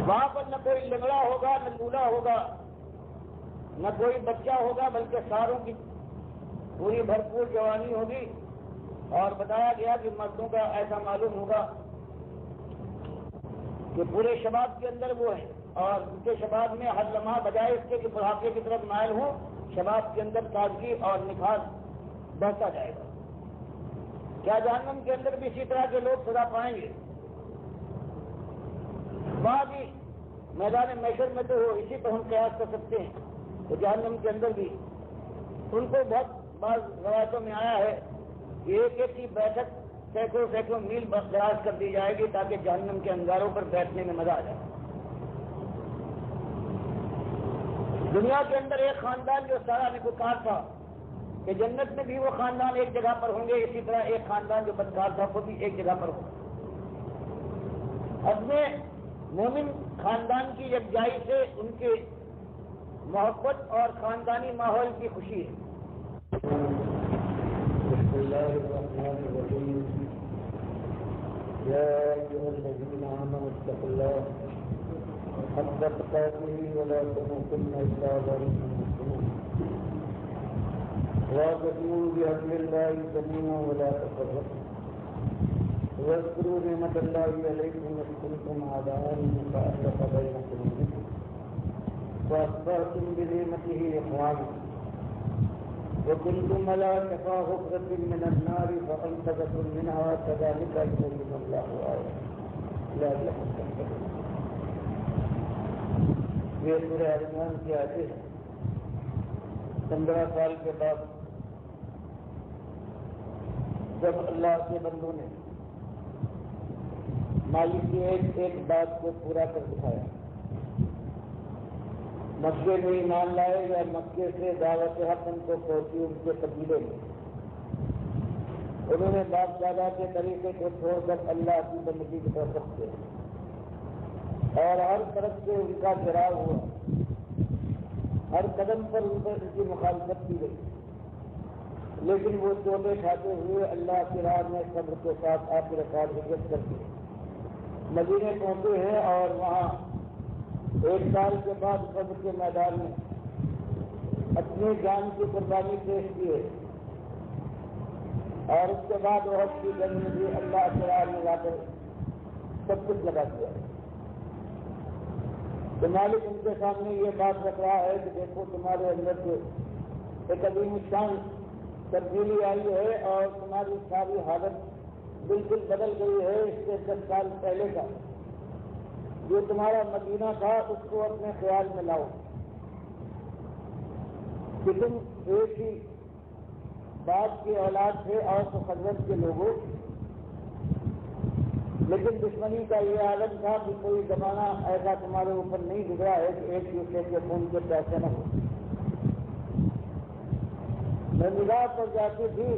وہاں پر نہ کوئی لنگڑا ہوگا نہ لولا ہوگا نہ کوئی بچہ ہوگا بلکہ ساروں کی پوری بھرپور جوانی ہوگی. اور بتایا گیا کہ مردوں کا ایسا معلوم ہوگا کہ پورے شباب کے اندر وہ ہے اور ان کے شباب میں ہر لمحہ بجائے اس کے کہ بڑھاپے کی طرف مائل ہوں شباب کے اندر تازگی اور نکھار بڑھتا جائے گا. کیا جہنم کے اندر بھی اسی طرح کے لوگ سزا پائیں گے؟ وہاں بھی میدان محشر میں تو اسی پر ہم قیاس کر سکتے ہیں. تو جہنم کے اندر بھی ان کو بہت بعض روایتوں میں آیا ہے کہ ایک ایک کی بیٹھک سینکڑوں سینکڑوں میل دراز کر دی جائے گی تاکہ جہنم کے انگاروں پر بیٹھنے میں مزہ آ جائے. دنیا کے اندر ایک خاندان جو سارا نکوکار تھا کہ جنت میں بھی وہ خاندان ایک جگہ پر ہوں گے، اسی طرح ایک خاندان جو بدکار تھا وہ بھی ایک جگہ پر ہوگا. اپنے مومن خاندان کی یکجائی سے ان کے محبت اور خاندانی ماحول کی خوشی ہے. بسم الله الرحمن الرحيم. يا أيها الذين آمنوا اتقوا الله حق تقاته ولا تموتن إلا وأنتم مسلمون. واعتصموا بحبل الله جميعا ولا تفرقوا. واذكروا نعمة الله عليكم إذ كنتم أعداء فألف بين قلوبكم فأصبحتم بنعمته إخوانا وكنتم على شفا حفرة من النار فأنقذكم منها كذلك يبين الله آياته لعلكم تهتدون. یہ سورہ آل عمران کی آیتیں ہیں. 15 سال کے بعد جب اللہ کے بندوں نے مالک کی ایک بات کو پورا کر دکھایا، مکے میں ایمان لائے یا مکے سے دعوت حق ان کو پہنچی ان کے قبیلے میں، انہوں نے باپ دادا کے طریقے کو چھوڑ کر اللہ کی بندگی کی طرف رکھتے اور ہر طرف سے ان کا گھیراؤ ہوا، ہر قدم پر ان پر ان کی مخالفت کی گئی، لیکن وہ چوٹے کھاتے ہوئے اللہ کی راہ میں صبر کے ساتھ آخرکار ہجرت کرتے مدینے پہنچے ہیں اور وہاں 1 سال کے بعد صبر کے میدان میں اپنی جان کی قربانی پیش کی ہے اور اس کے بعد وہ کی جنگ میں بھی اللہ کی راہ میں لا کر سب کچھ لگا دیا. تو مالک ان کے سامنے یہ بات رکھ رہا ہے کہ دیکھو تمہارے اندر سے ایک عظیم شان تبدیلی آئی ہے اور تمہاری ساری حالت بالکل بدل گئی ہے. اس سے 10 سال پہلے کا جو تمہارا مدینہ تھا اس کو اپنے خیال میں لاؤ کہ تم ایک ہی باپ کی اولاد تھے اور تو خزرج کے لوگوں، لیکن دشمنی کا یہ عالم تھا کہ کوئی زمانہ ایسا تمہارے اوپر نہیں گزرا ہے کہ ایک دوسرے کے خون کے پیسے نہ ہو. میں نگاہ پر جاتی تھی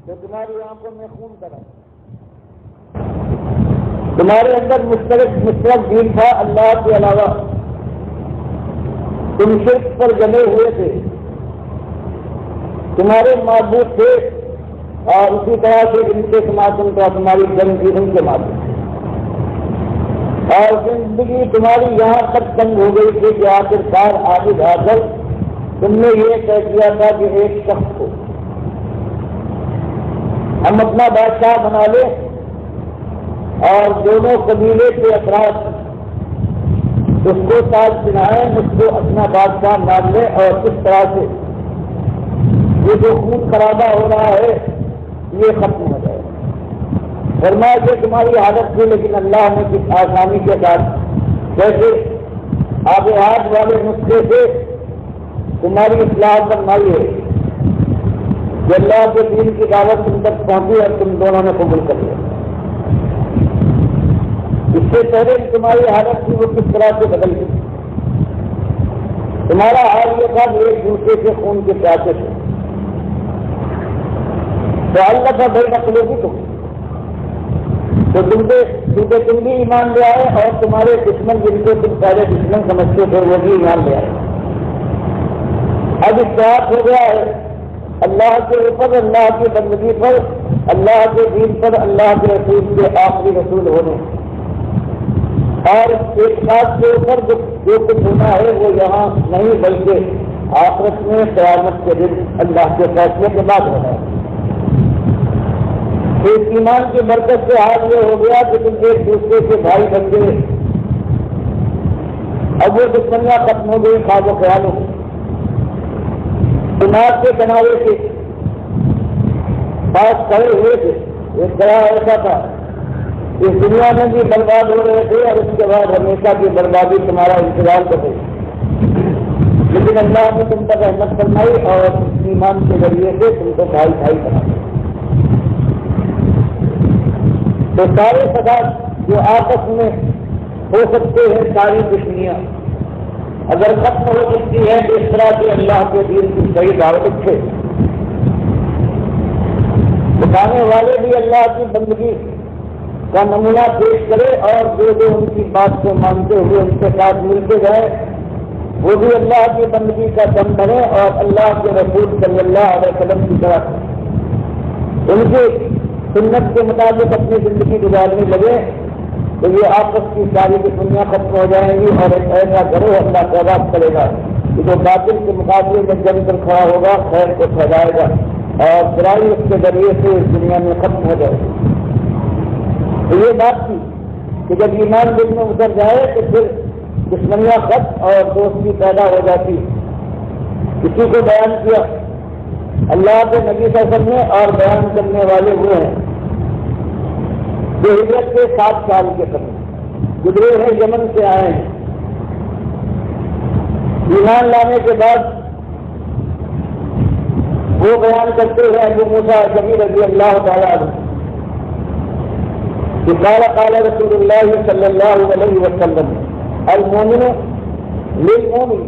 تو تمہاری آنکھوں میں خون کرا، تمہارے اندر مشترک دین تھا اللہ کے علاوہ، تم شرک پر جمے ہوئے تھے، تمہارے معبود تھے اور اسی طرح سے ان کے سماجن کا تمہاری جنگ تھی ان کے معبود، اور زندگی تمہاری یہاں تک تنگ ہو گئی تھی کہ آخرکار آگے جا کر تم نے یہ طے کیا تھا کہ ایک شخص کو ہم اپنا بادشاہ بنا لیں اور دونوں قبیلے کے افراد اس کو تاج پہنائیں، اس کو اپنا بادشاہ مان لیں اور اس طرح سے یہ جو خون خرابہ ہو رہا ہے یہ ختم ہو جائے. فرمایا کہ تمہاری حالت تھی لیکن اللہ نے کس آسانی کے ساتھ جیسے آب ہاتھ والے نسخے سے تمہاری اصلاح فرمائی ہے کہ اللہ کے دین کی دعوت تم تک پہنچی اور تم دونوں نے قبول کر لیا. اس سے پہلے تمہاری حالت تھی وہ کس طرح سے بدل گئی. تمہارا حال یہ تھا کہ ایک دوسرے کے خون کے پیاسے تھے. تو اللہ کا بھائی نقلے بھی تو تم بھی ایمان لے آئے اور تمہارے دشمن جن کو تم پہلے دشمن سمجھتے تھے وہ بھی ایمان لے آئے. اب اتفاق ہو گیا ہے اللہ کے اوپر، اللہ کی بندگی پر اللہ کے دین پر اللہ کے رسول کے آخری رسول ہونے، اور ایک بات کے اوپر جو کچھ ہونا ہے وہ یہاں نہیں بلکہ آخرت میں قیامت کے دن اللہ کے فیصلے کے بعد ہونا ہے۔ اس ایمان کی برکت سے حال یہ ہو گیا کہ تم ایک دوسرے کے بھائی بن گئے، اب وہ دشمنیاں ختم ہو گئی خواب و خیالوں دماغ کے کنارے کے پاس کھڑے ہوئے تھے۔ ایک طرح ایسا تھا اس دنیا میں بھی برباد ہو رہے تھے اور اس کے بعد ہمیشہ کی بربادی تمہارا انتظار کر رہی، لیکن اللہ نے تم پر رحمت فرمائی اور ایمان کے ذریعے سے تم کو بھائی بھائی بنا دیا۔ تو سارے فساد جو آپس میں ہو سکتے ہیں، ساری دشمنیاں اگر ختم ہو سکتی ہے تو اس طرح سے اللہ کے دین کی صحیح دعوت اٹھے، بتانے والے بھی اللہ کی بندگی کا نمونہ پیش کرے اور جو ان کی بات کو مانتے ہوئے ان کے ساتھ ملتے جائے وہ بھی اللہ کی بندگی کا دم بنے اور اللہ کے رسول صلی اللہ علیہ وسلم کی طرح ان کی سنت کے مطابق اپنی زندگی گزارنے لگے تو یہ آپس کی ساری دشمنیاں ختم ہو جائیں گی اور ایک ایسا گروہ اللہ پیدا کرے گا کہ جو باطل کے مقابلے میں جم کر کھڑا ہوگا، خیر کو پھیلائے گا اور برائی اس کے ذریعے سے اس دنیا میں ختم ہو جائے گی۔ تو یہ بات تھی کہ جب ایمان دل میں اتر جائے تو پھر دشمنیاں ختم اور دوستی پیدا ہو جاتی۔ اسی کو بیان کیا اللہ کے نبی صلی اللہ علیہ وسلم نے، اور بیان کرنے والے وہ ہیں جو ہجرت کے 7 سال کے قبل گزرے ہیں، یمن سے آئے ہیں، ایمان لانے کے بعد وہ بیان کرتے ہیں ابو موسیٰ اشعری رضی اللہ تعالیٰ عنہ کہ قال رسول اللہ صلی اللہ علیہ وسلم المومن للمومن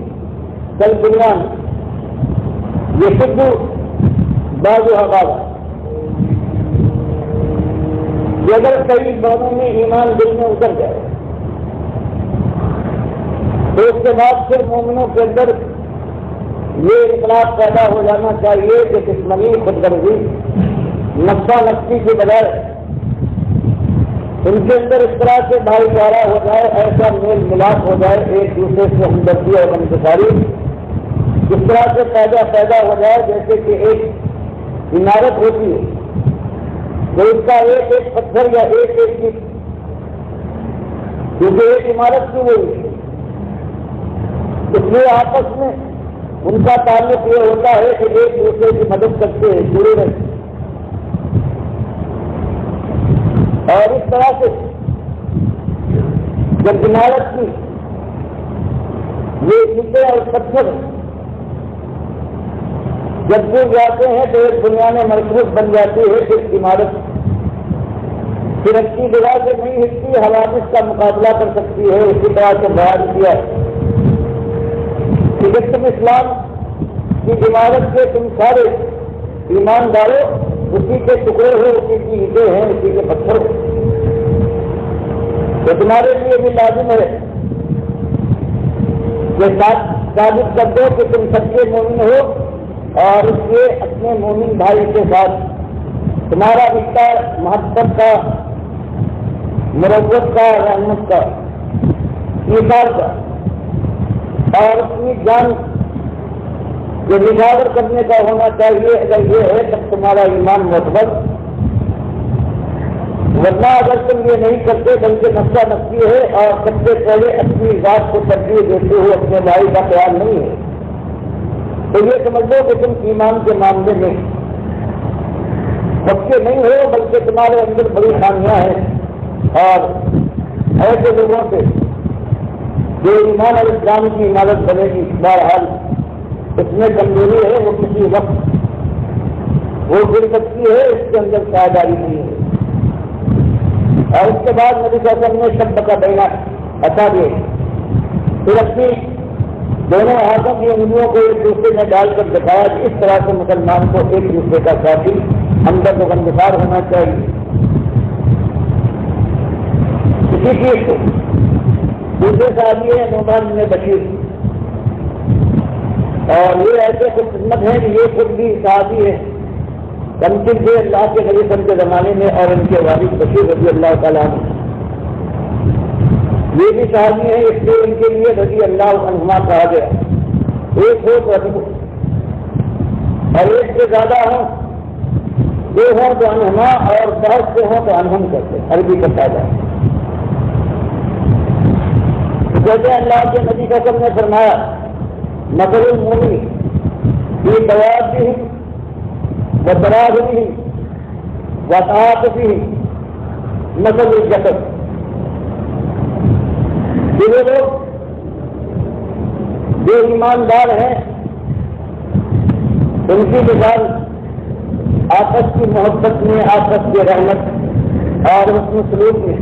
کالبنیان یشد بعضها بعضا، کہ اگر کئی دونوں میں ایمان دل میں اتر جائے تو اس کے بعد پھر مومنوں کے اندر یہ انقلاب پیدا ہو جانا چاہیے کہ دشمنی، خود غرضی، نفسا نفسی کے بجائے ان کے اندر اس طرح سے بھائی چارہ ہو جائے، ایسا میل ملاپ ہو جائے، ایک دوسرے سے ہمدردی اور انتظاری اس طرح سے پیدا ہو جائے جیسے کہ ایک عمارت ہوتی ہے تو اس کا ایک ایک پتھر یا ایک ایک چیز، کیونکہ ایک عمارت کی وہی اس لیے آپس میں ان کا تعلق یہ ہوتا ہے کہ ایک دوسرے کی مدد کرتے ہیں، جڑے رہتے، اور اس طرح سے جب عمارت کی یہ اینٹیں اور پتھر جب گر جاتے ہیں تو ایک بنیاد مرکوز بن جاتی ہے کہ عمارت پھر اچھی جگہ سے نہیں ہلتی، حوادث کا مقابلہ کر سکتی ہے۔ اسی طرح سے بیان کیا کہ جب تم اسلام کی عمارت کے تم سارے ایمانداروں اسی کے ٹکڑے ہو، اسی کی اینٹیں ہیں، اسی کے پتھر ہو، تو تمہارے لیے بھی لازم ہے کہ ثابت کر دو کہ تم سچے مومن ہو اور اس لیے اپنے مومن بھائی کے ساتھ تمہارا رشتہ محبت کا، مروت کا، رحمت کا، ایثار کا اور اپنی جان جو نجاور کرنے کا ہونا چاہیے۔ اگر یہ ہے تب تمہارا ایمان معتبر، ورنہ اگر تم یہ نہیں کرتے بلکہ نفسا نفسی ہے اور سب سے پہلے اپنی ذات کو ترجیح دیتے ہوئے اپنے بھائی کا خیال نہیں ہے تو یہ سمجھ لو کہ تم ایمان کے معاملے میں بچے نہیں ہو بلکہ تمہارے اندر بڑی خامیاں ہیں، اور ایسے لوگوں سے جو ایمان اور اسلام کی عمارت بنے گی بہرحال اس میں کمزوری ہے، وہ کسی وقت وہ گر سکتی ہے، اس کے اندر سایہداری نہیں ہے۔ اور اس کے بعد نبی صلی اللہ علیہ وسلم نے شب کا بینا عطا دیے، پھر اپنی دونوں ہاتھوں کی انگلیوں کو ایک دوسرے میں ڈال کر دکھایا کہ اس طرح سے مسلمان کو ایک دوسرے کا ساتھی اندر غمگسار ہونا چاہیے۔ اسی چیز کو دوسرے صحابی ہے نعمان بن بشیر، اور یہ ایسے خوش قسمت ہیں کہ یہ خود بھی صحابی ہے تمکن تھے اللہ کے نبی صلی اللہ علیہ وسلم کے زمانے میں، اور ان کے والد بشیر رضی اللہ تعالیٰ عنہ یہ بھی صحابی ہیں، اس لیے ان کے لیے رضی اللہ عنہما کہا گیا۔ ایک ہو تو ادب، اور ایک سے زیادہ ہوں، دو ہوں تو عنہما، اور بہت سے ہوں تو عنہم کرتے، عربی کا فائدہ ہے۔ جیسے اللہ کے نبی کا سب نے فرمایا مثل المؤمن فی توادہ وتراحمہ وتعاطفہ مثل الجسد، وہ لوگ جو ایماندار ہیں ان کی مثال آپس کی محبت میں، آپس کی رحمت اور حسن سلوک میں،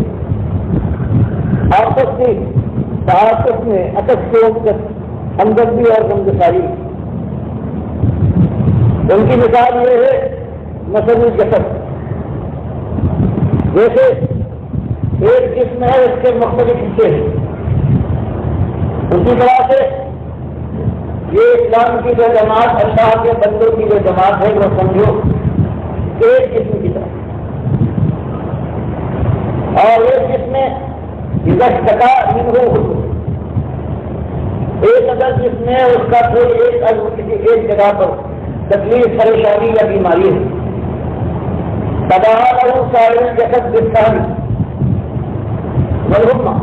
آپس کی تعاطف میں، عطف کے وقت ہمدردی اور غمگساری، ان کی مثال یہ ہے مثل الجسد، جیسے ایک جسم ہے، اس کے مختلف حصے ہیں، اسی طرح سے یہ اسلام کی جو جماعت، اللہ کے بندوں کی جو جماعت ہے، وہ سمجھو ایک جسم کی طرح، اور ایک جسم میں ٹکا ایک اگر جس میں اس کا کوئی ایک جگہ پر تکلیف، پریشانی یا بیماری ہے، تباہ سارے جسد جسان ولحما،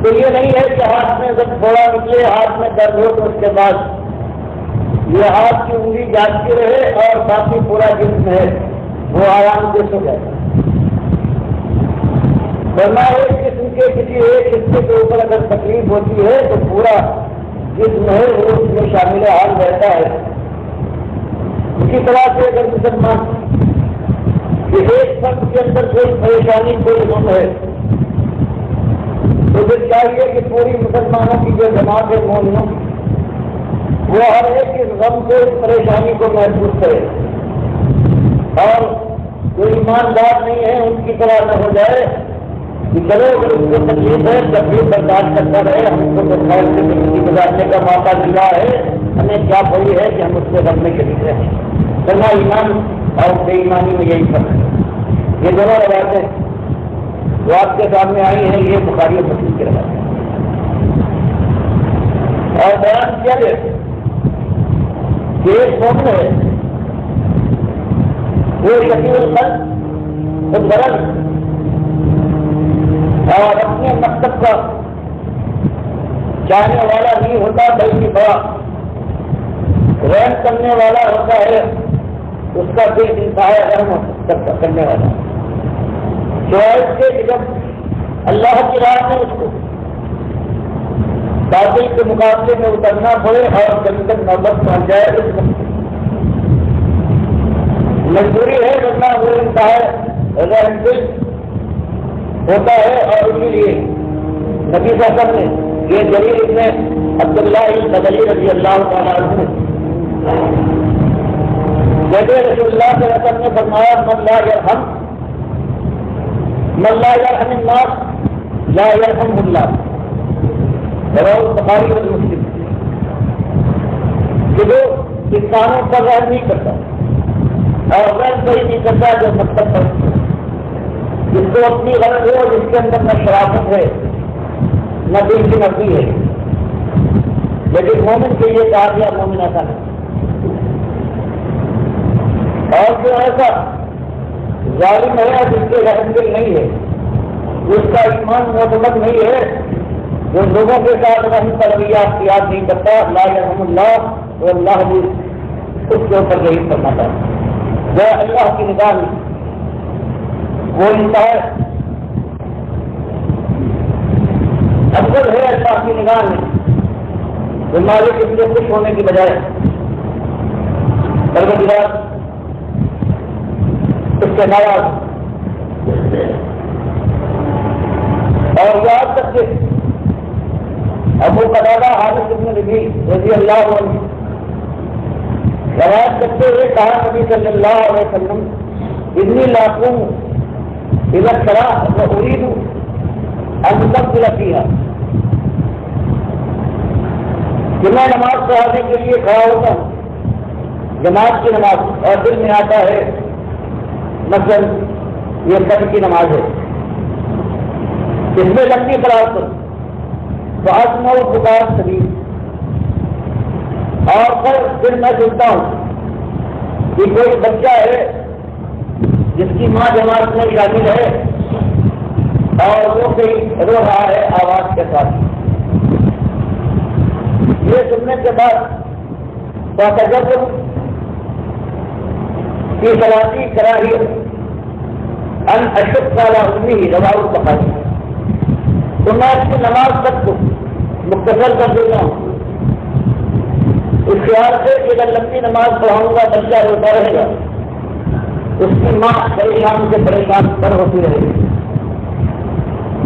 تو یہ نہیں ہے کہ ہاتھ میں جب تھوڑا نکلے، ہاتھ میں درد ہو تو اس کے بعد یہ ہاتھ کی انگلی جاگتی رہے اور باقی پورا جسم ہے وہ آرام سے سو جائے۔ ورنہ ایک جسم کے کسی ایک حصے کے اوپر اگر تکلیف ہوتی ہے تو پورا جسم ہے وہ اس میں شامل حال رہتا ہے۔ اسی طرح سے اگر مسلمان کہ ایک فرد کے اندر کوئی پریشانی، کوئی غم ہے، تو پھر چاہیے کہ پوری مسلمانوں کی جو جماعت ہے مومنوں، وہ ہر ایک اس غم کو، اس پریشانی کو محسوس کرے، اور جو ایماندار نہیں ہے ان کی طرح نہ ہو جائے کہ چلو اگر اس کو تکلیف ہے، تکلیف برداشت کرتا رہے، ہم کو تو خیر سے زندگی گزارنے کا موقع ملا ہے، ہمیں کیا پڑی ہے کہ ہم اس سے بڑھنے کے لیے ہیں۔ ورنہ ایمان اور بے ایمانی میں یہی فرق ہے۔ یہ دونوں روایتیں جو آپ کے سامنے آئی ہیں، یہ بخاری اور مسلم کی روایت ہے، اور بیان کیا ہے کہ ایک مومن ہے وہ شفیع الخلق، خود غرض اور اپنے مقصد کا چاہنے والا نہیں ہوتا، بلکہ بڑا رحم کرنے والا ہوتا ہے، اس کا بے انتہا رحم کرنے والا، شاید کے جب اللہ کی راہ میں اس کو باطل کے مقابلے میں اترنا پڑے اور جب تک نوبت پہنچ جائے اس وقت مجبوری ہے، ورنہ وہ انتہا رحم دل ہوتا ہے۔ اور اسی لیے نبی صلی اللہ علیہ وسلم نے یہ جریر ابن عبداللہ البجلی رضی اللہ تعالیٰ عنہ جب رسول اللہ صلی اللہ علیہ وسلم نے فرمایا من لا یرحم الناس لا یرحمہ اللہ، رواه البخاری و مسلم، کہ جو انسانوں پر رحم نہیں کرتا اور رحم کوئی نہیں کرتا جو مقصد پر، جس کو اپنی غرض ہے اور جس کے اندر نہ شرافت ہے نہ دل کی نفی ہے، لیکن مومن کے لیے کہا گیا مومن ایسا نہیں، اور جو ایسا ظالم ہے جس کے رحم دل نہیں ہے، جس کا ایمان معتمد نہیں ہے، جو لوگوں کے ساتھ رحم کا رویہ اختیار نہیں کرتا، لا یرحم اللہ، تو اللہ بھی اس کے اوپر یہی فرماتا ہے۔ وہ اللہ کی نگاہ میں وہ انتہا افضل ہے اللہ کی نگاہ میں، جو مالک اس سے خوش ہونے کی بجائے پروردگار اس کے ناراض، اور یاد تک کہ ابو قتادہ حارث بن ربیع رضی اللہ عنہ روایت کرتے ہوئے کہا نبی صلی اللہ علیہ وسلم انی لاقوم اذا الصلاۃ واريد ان اطول فيها، کہ میں نماز پڑھانے کے لیے کھڑا ہوتا ہوں جماعت کی نماز اور دل میں آتا ہے مثلاً یہ فجر کی نماز ہے، اس میں لمبی قرات تو عزم و پکار شدید، اور پھر دل میں سنتا ہوں کہ کوئی بچہ ہے جس کی ماں جماعت میں شامل ہے اور وہ کہیں رو رہا ہے آواز کے ساتھ، یہ سننے کے بعد کی صلاتی کراہی ان اشد والا امی روا البخاری، تو میں اپنی نماز تک کو مختصر کر دیتا ہوں اس خیال سے کہ اگر لمبی نماز پڑھاؤں گا بچہ روتا رہے گا، اس کی ماں پریشان سے پریشان پر ہوتی رہے گی،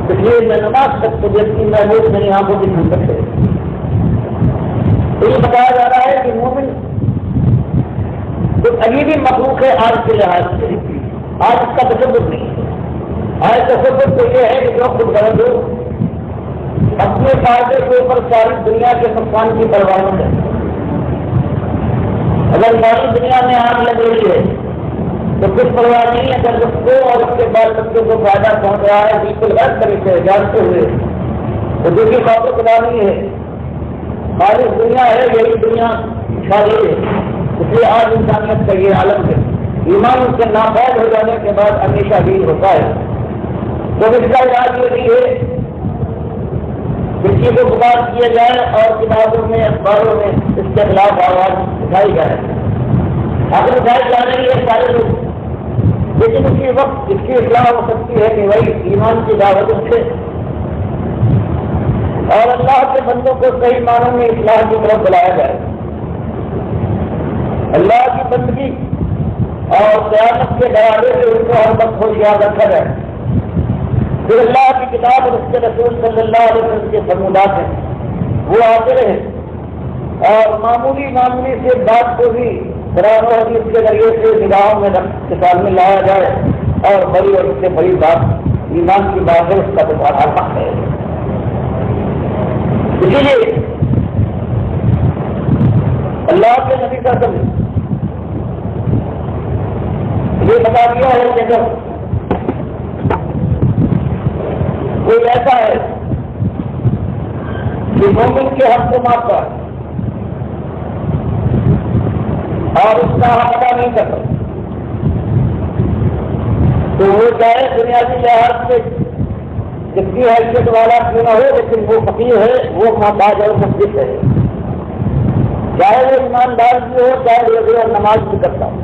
اس لیے میں نماز تک کو دیکھتی محبوب میری آنکھوں کی ٹھنڈک ہے۔ تو یہ بتایا جا رہا ہے کہ مومن تو عجیبی مخلوق ہے آج کے لحاظ سے، آج اس کا تصور نہیں ہے، آج تصور تو یہ ہے کہ جو خود غرض ہو اپنے فائدے کے اوپر ساری دنیا کے نقصان کی پرواہ نہ کرے۔ اگر ساری دنیا میں آگ لگ رہی ہے تو کچھ پرواہ نہیں ہے، اگر اس کو اور اس کے بال بچوں کو فائدہ پہنچ رہا ہے بالکل ہر طریقے سے جانتے ہوئے، تو دوسری بات خدا نہیں ہے، خالص دنیا ہے، یہی دنیا خالی ہے، اس لیے آج انسانیت کا یہ عالم ہے، ایمان اس سے ناپید ہو جانے کے بعد ہمیشہ بھی ہوتا ہے۔ تو اس کا علاج یہ بھی ہے کسی کو پکار کیا جائے اور کتابوں میں اخباروں میں اس کے خلاف آواز اٹھائی جائے، اگر اٹھائی جا رہی ہے سارے لوگ، لیکن اسی وقت اس کی اصلاح ہو سکتی ہے کہ وہی ایمان کی دعوت سے اور اللہ کے بندوں کو صحیح معنوں میں اصلاح کی طرف بلایا جائے، اللہ کی بندگی اور قیامت کے ڈراوے سے ان کو ہر وقت ہوشیار رکھا جائے۔ پھر اللہ کی کتاب اور اس کے رسول صلی اللہ علیہ وسلم کے فرمودات ہیں وہ آتے رہے، اور معمولی سے بات کو بھی قرآن و حدیث کے ذریعے سے نگاہوں میں کے سامنے لایا جائے، اور بڑی اور اس سے بڑی بات ایمان کی بات ہے، اس کا تو بڑا حق ہے۔ اسی لیے اللہ کے نبی صلی اللہ علیہ وسلم یہ بتا دیا ہے کہ جب کوئی ایسا ہے کہ مومن کے حق کو مارتا ہے اور اس کا حق ادا نہیں کرتا، تو وہ چاہے بنیادی لحاظ سے جتنی حیثیت والا کیوں نہ ہو، لیکن وہ فقیر ہے، وہ محتاج اور مسجد ہے، چاہے وہ ایماندار بھی ہو، چاہے وہ بغیر نماز بھی کرتا ہو،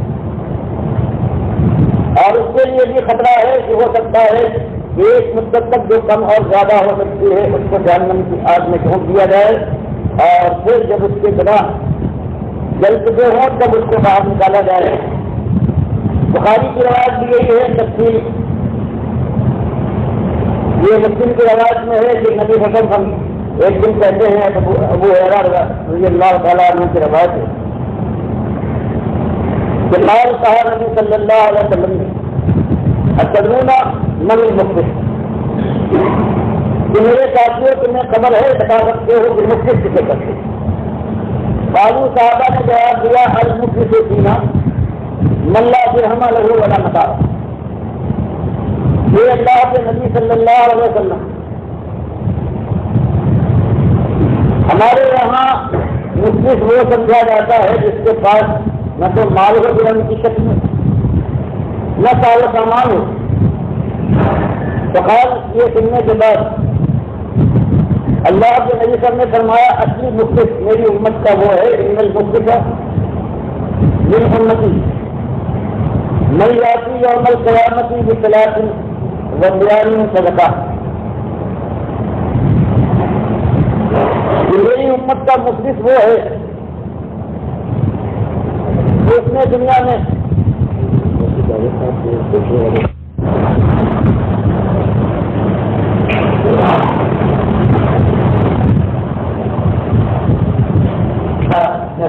اور اس کے لیے بھی خطرہ ہے کہ ہو سکتا ہے کہ ایک مدت تک جو کم اور زیادہ ہو سکتی ہے اس کو جہنم کی آگ میں جھونک دیا جائے، اور پھر جب اس کے گناہ جل چکے ہوں تب اس کو باہر نکالا جائے۔ بخاری کی روایت بھی یہی ہے، تفصیل یہ مسلم کی روایت میں ہے کہ نبی حسن ہم ایک دن کہتے ہیں، ابو ہریرہ رضی اللہ تعالیٰ عنہ کی روایت ہے کہ قال کہا نبی صلی اللہ علیہ وسلم نے اتدرون من المفلس، کہ میرے ساتھیوں تمہیں خبر ہے، بتا سکتے ہو کہ مفلس کسے کہتے ہیں؟ قالوا صحابہ نے جواب دیا المفلس فینا من لا درہم لہ ولا متاع، یہ اللہ کے نبی صلی اللہ علیہ وسلم ہمارے یہاں مفلس وہ سمجھا جاتا ہے جس کے پاس نہ تو مال ہو درہم کی شکل میں، نہ سال و سامان ہو۔ تو خاص یہ سننے کے بعد اللہ کے نبی صاحب نے فرمایا اصلی مفلس میری امت کا وہ ہے، ان المفلس من امتی من یاتی یوم القیامت بصلاۃ و صیام صدقہ، میری امت کا مفلس وہ ہے جو اس نے دنیا میں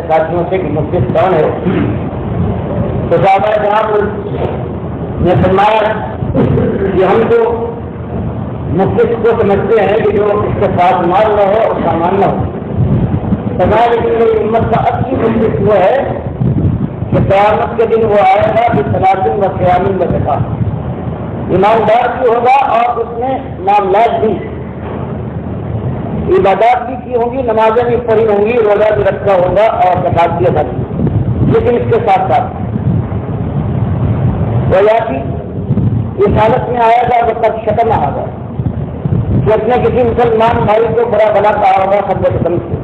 ساتھیوں سے کہ مفلس کون ہے، تو صحابہ کرام نے فرمایا کہ ہم تو مفلس کو سمجھتے ہیں کہ جو اس کے پاس مال نہ ہو اور سامان نہ ہو، فرمایا لیکن میری امت کا اصلی مفلس وہ ہے کہ قیامت کے دن وہ آئے گا کہ ثلاثین و قیامین میں دیکھا ایماندار بھی ہوگا اور اس نے معاملات بھی عبادات بھی کی ہوں گی، نمازیں بھی پڑھی ہوں گی، روزہ بھی رکھا ہوگا اور زکات بھی ادا کی، لیکن اس کے ساتھ ساتھ ویاتی اس حالت میں آئے گا وہ تب شکر نہ آ گا کہ اپنے کسی مسلمان بھائی کو برا بلا کہا ہوگا خبر قدم سے،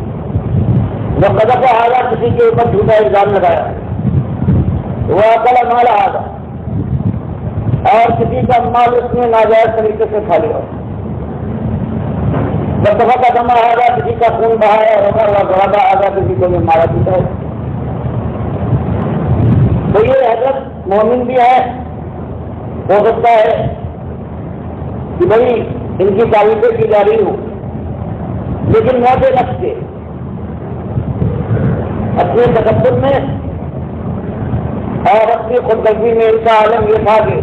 وہ قدم کا آگا کسی کے اوپر جھوٹا الزام لگایا، وہ اکلا مال آگا اور کسی کا مال اس نے ناجائز طریقے سے کھا لیا، دفعہ کا دمہ آگا کسی کا خون بہایا ہوگا، وہ گڑا آگا کسی کو بھی مارا پیتا ہے۔ تو یہ حضرت مومن بھی ہے، ہو سکتا ہے کہ بھائی ان کی تعریفیں کی جا رہی ہوں، لیکن موت نفس کے اپنے تکبر میں اور اپنی خودغرضی میں ان کا عالم یہ تھا کہ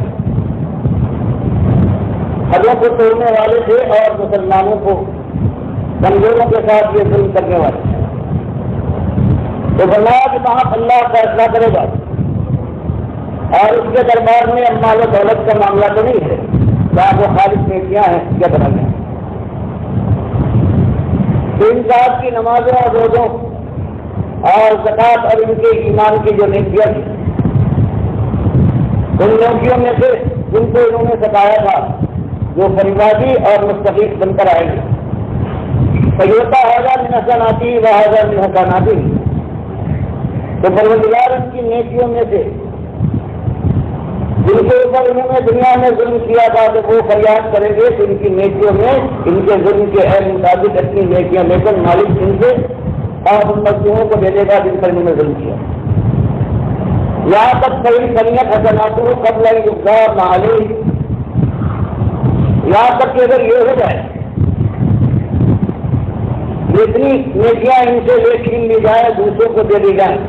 حدوں کو توڑنے والے تھے اور مسلمانوں کو کمزوروں کے ساتھ یہ ظلم کرنے والے تھے۔ تو فرمایا کہ وہاں اللہ فیصلہ کرے گا اور اس کے دربار میں مال و دولت کا معاملہ تو نہیں ہے، چاہے وہ خالص نیکیاں ہیں یا برائیاں ہیں۔ تو ان صاحب کی نمازوں اور روزوں اور زکات اور ان کے ایمان کی جو نیکیاں تھی، ان نیکیوں میں سے جن کو انہوں نے ستایا تھا جو فریبادی اور مستفید بن کر آئے گی، فیوتا ہوگا من حسناتی و ہوگا من حسناتی، تو پروردگار ان کی نیکیوں میں سے جن کے اوپر انہوں نے دنیا میں ظلم کیا تھا تو وہ فریاد کریں گے کہ ان کی نیکیوں میں ان کے ظلم کے عین مطابق اپنی نیکیاں لے کر مالک ان سے اور ان مزدوروں کو دے دے گا جن پر انہوں نے ظلم کیا۔ یہاں تک کئی فریت حسناتوں قبل یقدار نہ یہاں تک کہ اگر یہ ہو جائے اتنی نیکیاں ان سے لے چھین لی جائے، دوسروں کو دے دی جائیں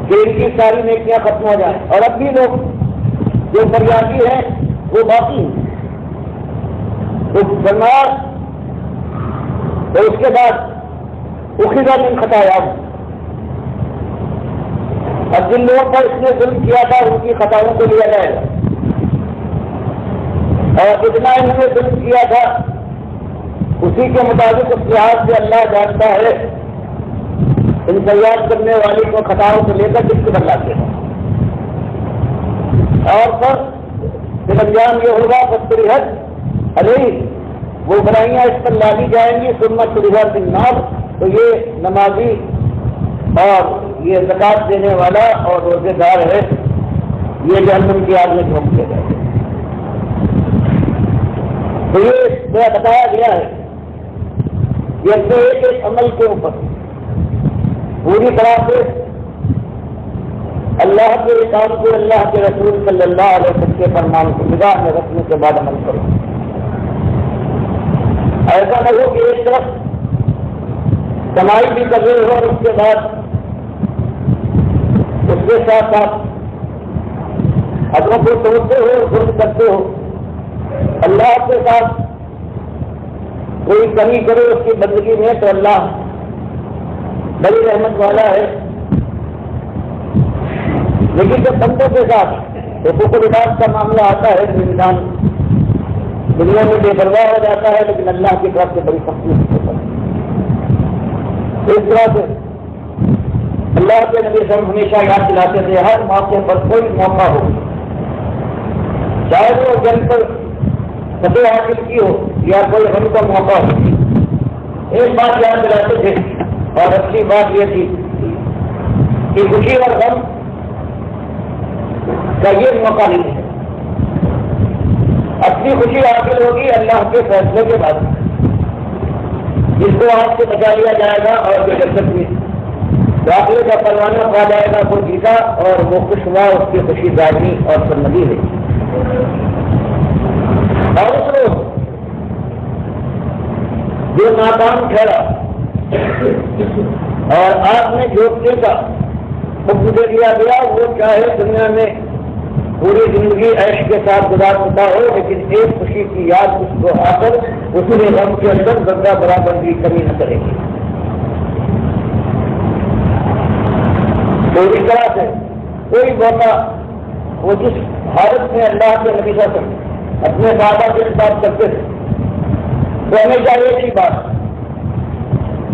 کہ ان کی ساری نیکیاں ختم ہو جائیں، اور اب بھی لوگ جو فریادی ہیں وہ باقی ہیں، تو فرمایا تو اس کے بعد اخذ من خطایا، اب جن لوگوں پر اس نے ظلم کیا تھا ان کی خطاؤں کو لیا جائے گا، اور جتنا انہوں نے ظلم کیا تھا اسی کے مطابق اس لحاظ سے اللہ جانتا ہے ان فریاد کرنے والی کو خطاؤں کو لے کر کس کو بدلاتے ہیں، اور پھر انجام یہ ہوگا فَتُرِحَتْ عَلَيْهِ، وہ برائیاں اس پر لالی جائیں گی، ثُمَّ تُرِحَتْ النَّارُ، تو یہ نمازی اور یہ زکات دینے والا اور روزے دار ہے، یہ جہنم کی آگ میں جھونک دیا جائے گا۔ تو یہ بتایا گیا ہے یہ اپنے ایک ایک عمل کے اوپر پوری طرح سے اللہ کے کام کو اللہ کے رسول صلی اللہ علیہ وسلم کے فرمان کو نگاہ میں رکھنے کے بعد عمل کرو۔ ایسا نہ ہو کہ ایک طرف کمائی بھی کر رہے ہو اور اس کے بعد اس کے ساتھ ساتھ حدوں کو توڑتے ہو اور ظلم کرتے ہو، اللہ کے ساتھ کوئی کمی کرے اس کی بندگی میں تو اللہ بڑی رحمت والا ہے، لیکن جب بندوں کے ساتھ حقوق العباد کا معاملہ آتا ہے تو انسان دنیا میں بے پرواہ ہو جاتا ہے، لیکن اللہ کی طرف سے بڑی سختی ہوتا ہے۔ اس طرح سے اللہ کے نبی صلی اللہ علیہ وسلم ہمیشہ یاد دلاتے تھے ہر موقع پر کوئی موقع ہو، چاہے وہ جنگ پر فتح حاصل کی ہو یا کوئی غم کا موقع ہو، ایک بات یاد دلاتے تھے، اور اچھی بات یہ تھی کہ خوشی اور غم کا یہ موقع نہیں ہے، اپنی خوشی حاصل ہوگی اللہ کے فیصلے کے بعد، جس کو آپ سے بچا لیا جائے گا اور جو جنت میں داخلے کا پروانہ پا جائے گا وہ جیتا اور وہ خوش ہوا، اس کی خوشی دائمی اور سرمدی ہے۔ اور اس روز جو ناکام ٹھہرا اور آپ نے جھوٹنے کا حکم دے دیا گیا، وہ چاہے دنیا میں پوری زندگی عیش کے ساتھ گزار سکتا ہو، لیکن ایک خوشی کی یاد اس کو آ کر اس نے غم کے اندر ذرہ برابر بھی کمی نہ کرے گی۔ تو اس طرح سے کوئی موقع وہ جس حالت میں اللہ کے نبی صلی اللہ علیہ وسلم اپنے صحابہ کے ساتھ کرتے تھے تو ہمیشہ ایک ہی بات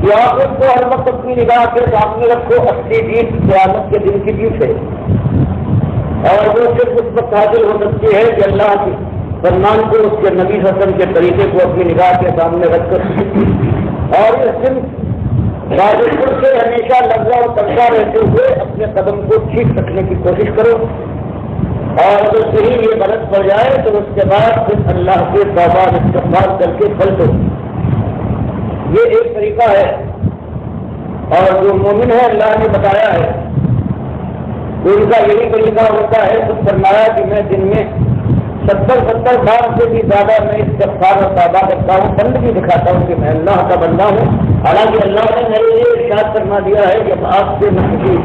کہ آپ ان کو ہر وقت اپنی نگاہ کے سامنے رکھو، اپنی جیت قیامت کے دن کی جیت ہے، اور وہ صرف اس وقت حاصل ہو سکتی ہے کہ اللہ کے فرمان کو، اس کے نبی صلی اللہ علیہ وسلم کے طریقے کو اپنی نگاہ کے سامنے رکھ کر، اور اس دن راجپور سے ہمیشہ لفظہ و تنخواہ رہتے ہوئے اپنے قدم کو ٹھیک رکھنے کی کوشش کرو، اور اگر صحیح یہ غلط پڑ جائے تو اس کے بعد پھر اللہ کے توبہ استغفار کر کے پھل دو۔ یہ ایک طریقہ ہے، اور جو مومن ہے اللہ نے بتایا ہے تو ان کا یہی طریقہ ہوتا ہے۔ تو فرمایا کہ میں دن میں 70 بار سے بھی زیادہ میں استغفار اور توبہ کرتا ہوں، بندگی دکھاتا ہوں کہ میں اللہ کا بندہ ہوں، حالانکہ اللہ نے میرے لیے ارشاد فرما دیا ہے کہ آپ سے نقدی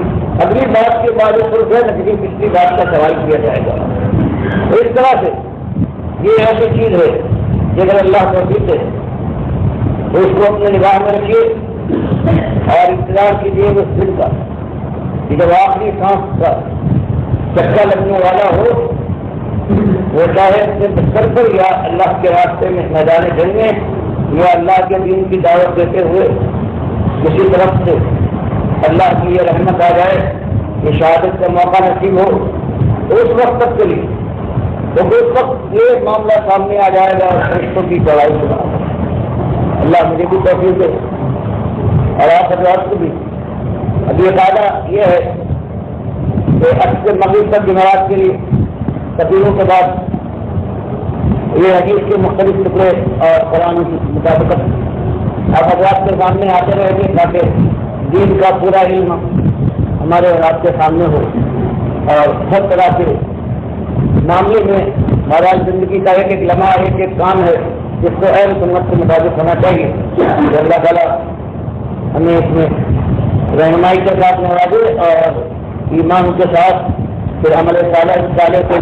اگلی بات کے بعد نقدی پچھلی بات کا سوال کیا جائے گا۔ تو اس طرح سے یہ ایسی چیز ہے کہ اگر اللہ توفیق دے تو اس کو اپنے نگاہ میں رکھیے اور انتظار کیجیے اس دن کا کہ جب آخری سانس کا چکا لگنے والا ہو، وہ چاہے اپنے بستر پر یا اللہ کے راستے میں میدان جنگ میں یا اللہ کے دین کی دعوت دیتے ہوئے کسی طرف سے اللہ کی یہ رحمت آ جائے کہ شہادت کا موقع نصیب ہو، تو اس وقت تک کے لیے تو اس وقت یہ معاملہ سامنے آ جائے گا اور فرشتوں کی چڑھائی سنا۔ اللہ مجھے بھی توفیق دے اور آپ حضرات کو بھی۔ اب یہ فائدہ یہ ہے کہ عصر سے مغرب تک جمعرات کے لیے تقریروں کے بعد یہ حدیث کے مختلف ٹکڑے اور قرآن کی مطابقت آپ حضرات کے سامنے آتے رہیں گے تاکہ دین کا پورا علم ہمارے حضرات کے سامنے ہو، اور ہر طرح کے معاملے میں ہمارا زندگی کا ایک ایک لمحہ ایک ایک کام ہے جس کو اہل سنت کے مطابق ہونا چاہیے کہ اللہ تعالیٰ ہمیں اس میں رہنمائی کے ساتھ نوازے اور ایمان کے ساتھ پھر عمل صالح کو